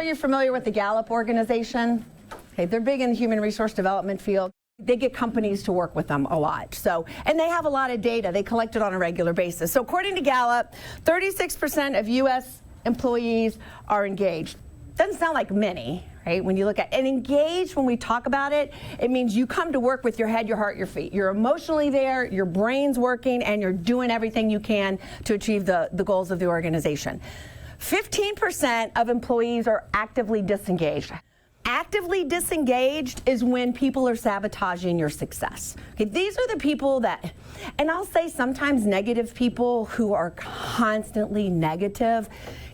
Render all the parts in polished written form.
you're familiar with the Gallup organization. Okay, they're big in the human resource development field. They get companies to work with them a lot. So, and they have a lot of data. They collect it on a regular basis. So according to Gallup, 36% of U.S. employees are engaged. Doesn't sound like many, right? When you look at and engaged, when we talk about it, it means you come to work with your head, your heart, your feet. You're emotionally there, your brain's working, and you're doing everything you can to achieve the goals of the organization. 15% of employees are actively disengaged. Actively disengaged is when people are sabotaging your success. Okay, these are the people that, and I'll say sometimes negative people who are constantly negative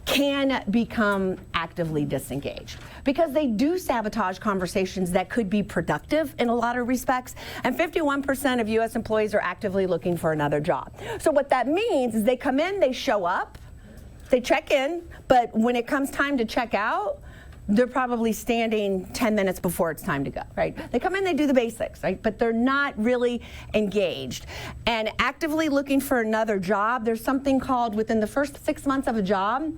can become actively disengaged because they do sabotage conversations that could be productive in a lot of respects. And 51% of U.S. employees are actively looking for another job. So what that means is they come in, they show up, they check in, but when it comes time to check out, they're probably standing 10 minutes before it's time to go, right? They come in, they do the basics, right? But they're not really engaged. And actively looking for another job, there's something called within the first 6 months of a job,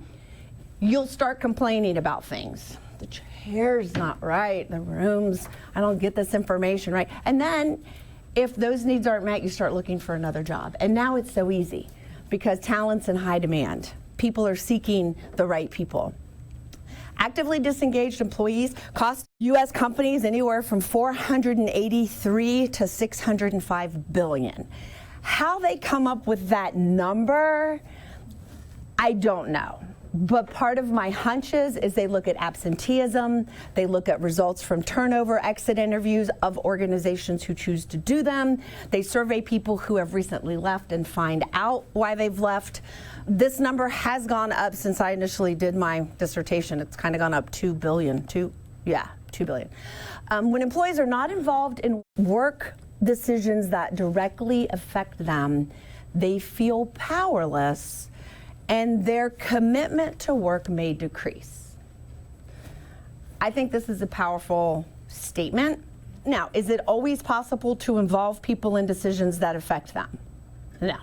you'll start complaining about things. The chair's not right, the rooms, I don't get this information right. And then if those needs aren't met, you start looking for another job. And now it's so easy because talent's in high demand. People are seeking the right people. Actively disengaged employees cost U.S. companies anywhere from $483 to $605 billion. How they come up with that number, I don't know. But part of my hunches is they look at absenteeism, they look at results from turnover exit interviews of organizations who choose to do them. They survey people who have recently left and find out why they've left. This number has gone up since I initially did my dissertation. It's kind of gone up 2 billion. 2 billion. When employees are not involved in work decisions that directly affect them, they feel powerless and their commitment to work may decrease. I think this is a powerful statement. Now, is it always possible to involve people in decisions that affect them? No.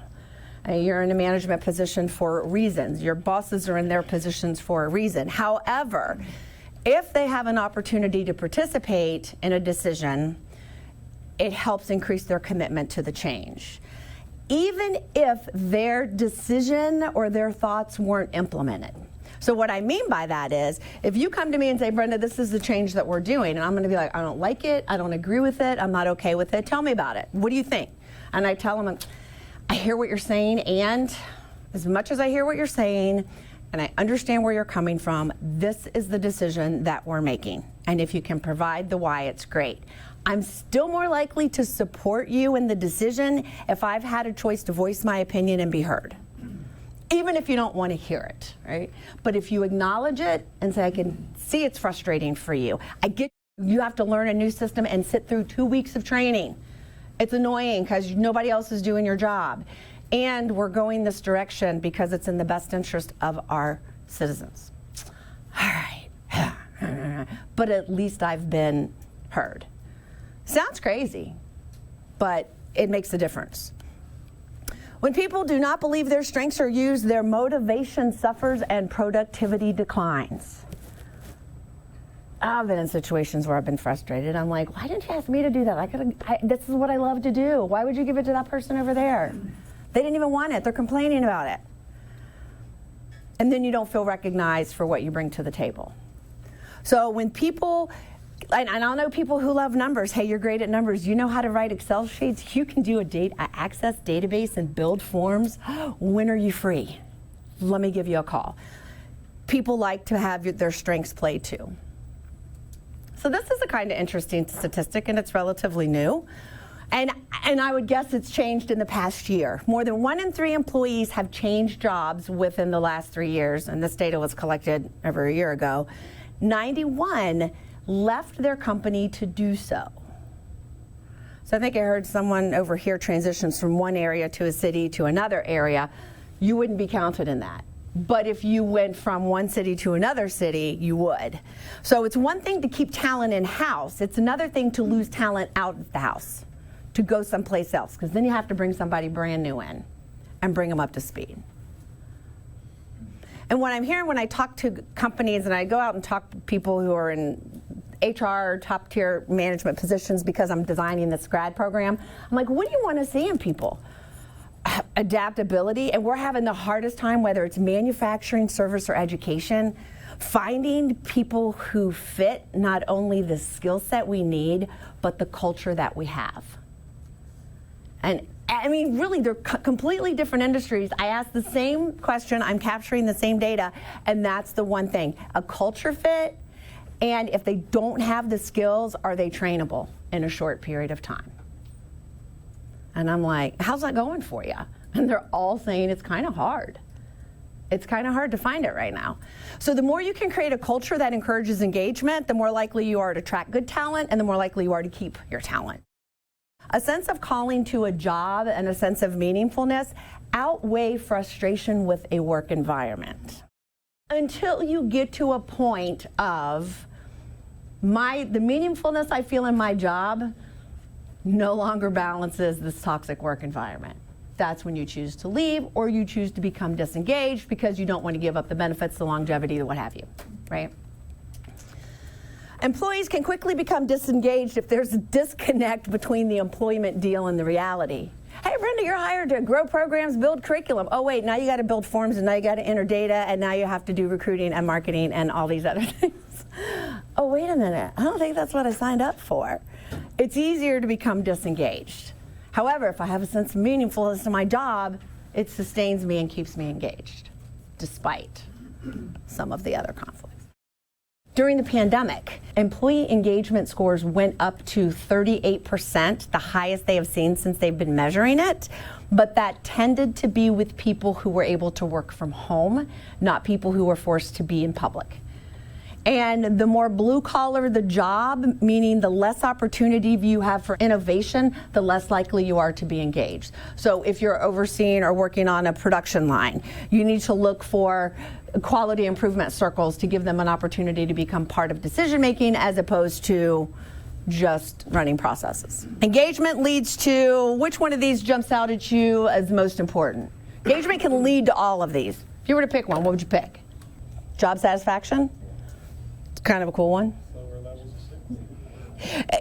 You're in a management position for reasons. Your bosses are in their positions for a reason. However, if they have an opportunity to participate in a decision, it helps increase their commitment to the change, even if their decision or their thoughts weren't implemented. So what I mean by that is, if you come to me and say, Brenda, this is the change that we're doing, and I'm going to be like, I don't like it, I don't agree with it, I'm not okay with it, tell me about it. What do you think? And I tell them, I hear what you're saying, and as much as I hear what you're saying, and I understand where you're coming from, this is the decision that we're making. And if you can provide the why, it's great. I'm still more likely to support you in the decision if I've had a choice to voice my opinion and be heard. Even if you don't want to hear it, right? But if you acknowledge it and say, I can see it's frustrating for you. I get you have to learn a new system and sit through 2 weeks of training. It's annoying because nobody else is doing your job. And we're going this direction because it's in the best interest of our citizens. All right. But at least I've been heard. Sounds crazy, but it makes a difference. When people do not believe their strengths are used, their motivation suffers and productivity declines. I've been in situations where I've been frustrated. I'm like, why didn't you ask me to do that? This is what I love to do. Why would you give it to that person over there? They didn't even want it. They're complaining about it. And then you don't feel recognized for what you bring to the table. So when people, and I know people who love numbers. Hey, you're great at numbers. You know how to write Excel sheets. You can do a access database and build forms. When are you free? Let me give you a call. People like to have their strengths played too. So this is a kind of interesting statistic, and it's relatively new. And I would guess it's changed in the past year. More than 1 in 3 employees have changed jobs within the last 3 years, and this data was collected over a year ago. 91 left their company to do so. So I think I heard someone over here transitions from one area to a city to another area. You wouldn't be counted in that. But if you went from one city to another city, you would. So it's one thing to keep talent in-house. It's another thing to lose talent out of the house, to go someplace else, because then you have to bring somebody brand new in and bring them up to speed. And what I'm hearing when I talk to companies and I go out and talk to people who are in HR top tier management positions because I'm designing this grad program, I'm like, what do you want to see in people? Adaptability, and we're having the hardest time, whether it's manufacturing, service, or education, finding people who fit not only the skill set we need, but the culture that we have. And I mean, really, they're completely different industries. I ask the same question, I'm capturing the same data, and that's the one thing, a culture fit, and if they don't have the skills, are they trainable in a short period of time? And I'm like, how's that going for you? And they're all saying it's kind of hard. It's kind of hard to find it right now. So the more you can create a culture that encourages engagement, the more likely you are to attract good talent, and the more likely you are to keep your talent. A sense of calling to a job and a sense of meaningfulness outweigh frustration with a work environment. Until you get to a point of the meaningfulness I feel in my job no longer balances this toxic work environment. That's when you choose to leave, or you choose to become disengaged because you don't want to give up the benefits, the longevity, what have you, right? Employees can quickly become disengaged if there's a disconnect between the employment deal and the reality. Hey, Brenda, you're hired to grow programs, build curriculum. Oh, wait, now you got to build forms, and now you got to enter data, and now you have to do recruiting and marketing and all these other things. Oh, wait a minute. I don't think that's what I signed up for. It's easier to become disengaged. However, if I have a sense of meaningfulness to my job, it sustains me and keeps me engaged, despite some of the other conflicts. During the pandemic, employee engagement scores went up to 38%, the highest they have seen since they've been measuring it, but that tended to be with people who were able to work from home, not people who were forced to be in public. And the more blue collar the job, meaning the less opportunity you have for innovation, the less likely you are to be engaged. So if you're overseeing or working on a production line, you need to look for quality improvement circles to give them an opportunity to become part of decision making as opposed to just running processes. Engagement leads to, which one of these jumps out at you as most important? Engagement can lead to all of these. If you were to pick one, what would you pick? Job satisfaction? Kind of a cool one.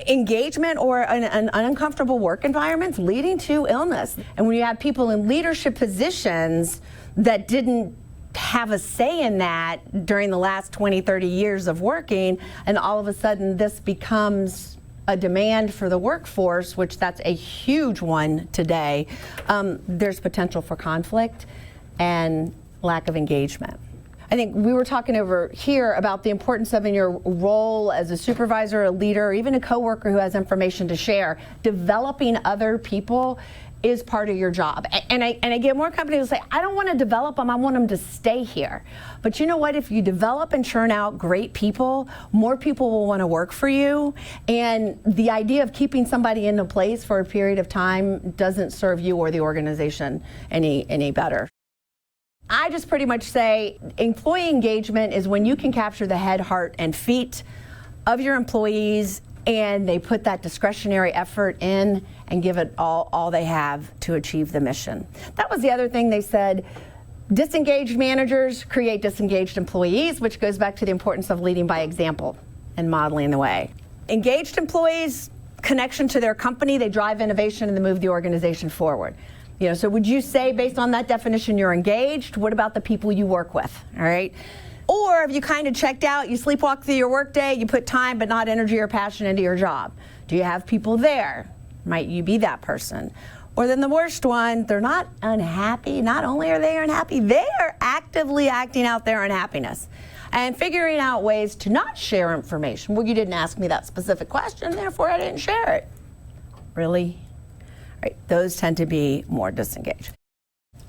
Engagement or an uncomfortable work environment leading to illness. And when you have people in leadership positions that didn't have a say in that during the last 20, 30 years of working, and all of a sudden this becomes a demand for the workforce, which that's a huge one today, there's potential for conflict and lack of engagement. I think we were talking over here about the importance of, in your role as a supervisor, a leader, or even a coworker who has information to share, developing other people is part of your job. And I get more companies who say, I don't want to develop them, I want them to stay here. But you know what, if you develop and churn out great people, more people will want to work for you. And the idea of keeping somebody in a place for a period of time doesn't serve you or the organization any better. I just pretty much say employee engagement is when you can capture the head, heart, and feet of your employees, and they put that discretionary effort in and give it all they have to achieve the mission. That was the other thing they said. Disengaged managers create disengaged employees, which goes back to the importance of leading by example and modeling the way. Engaged employees, connection to their company, they drive innovation and they move the organization forward. You know, so would you say, based on that definition, you're engaged? What about the people you work with, all right? Or have you kind of checked out, you sleepwalk through your workday, you put time but not energy or passion into your job? Do you have people there? Might you be that person? Or then the worst one, they're not unhappy. Not only are they unhappy, they are actively acting out their unhappiness and figuring out ways to not share information. Well, you didn't ask me that specific question, therefore I didn't share it. Really? Right, those tend to be more disengaged.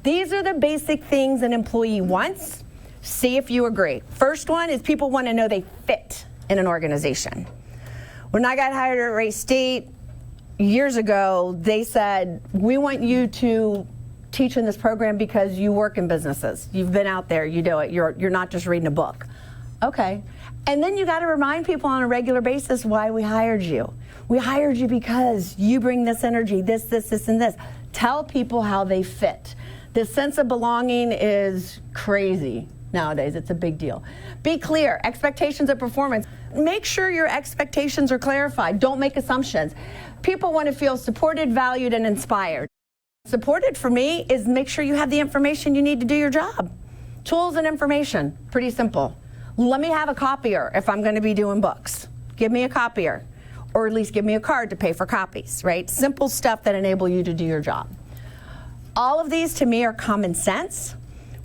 These are the basic things an employee wants. See if you agree. First one is people want to know they fit in an organization. When I got hired at Wright State years ago, they said, we want you to teach in this program because you work in businesses. You've been out there, you do it. You're not just reading a book. Okay. And then you got to remind people on a regular basis why we hired you. We hired you because you bring this energy, this, and this. Tell people how they fit. This sense of belonging is crazy nowadays. It's a big deal. Be clear. Expectations of performance. Make sure your expectations are clarified. Don't make assumptions. People want to feel supported, valued, and inspired. Supported for me is make sure you have the information you need to do your job. Tools and information, pretty simple. Let me have a copier if I'm going to be doing books. Give me a copier, or at least give me a card to pay for copies, right? Simple stuff that enable you to do your job. All of these to me are common sense.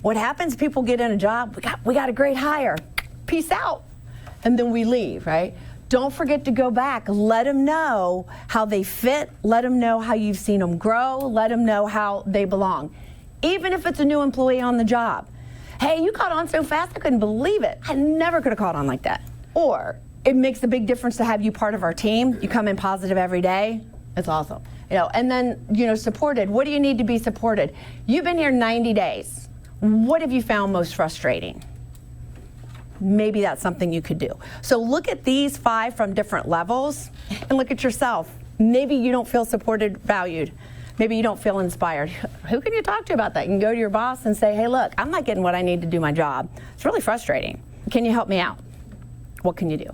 What happens, people get in a job, we got a great hire, peace out, and then we leave, right? Don't forget to go back, let them know how they fit, let them know how you've seen them grow, let them know how they belong. Even if it's a new employee on the job. Hey, you caught on so fast, I couldn't believe it. I never could have caught on like that. Or it makes a big difference to have you part of our team. You come in positive every day. It's awesome. And then, supported. What do you need to be supported? You've been here 90 days. What have you found most frustrating? Maybe that's something you could do. So look at these 5 from different levels and look at yourself. Maybe you don't feel supported, valued. Maybe you don't feel inspired. Who can you talk to about that? You can go to your boss and say, hey, look, I'm not getting what I need to do my job. It's really frustrating. Can you help me out? What can you do?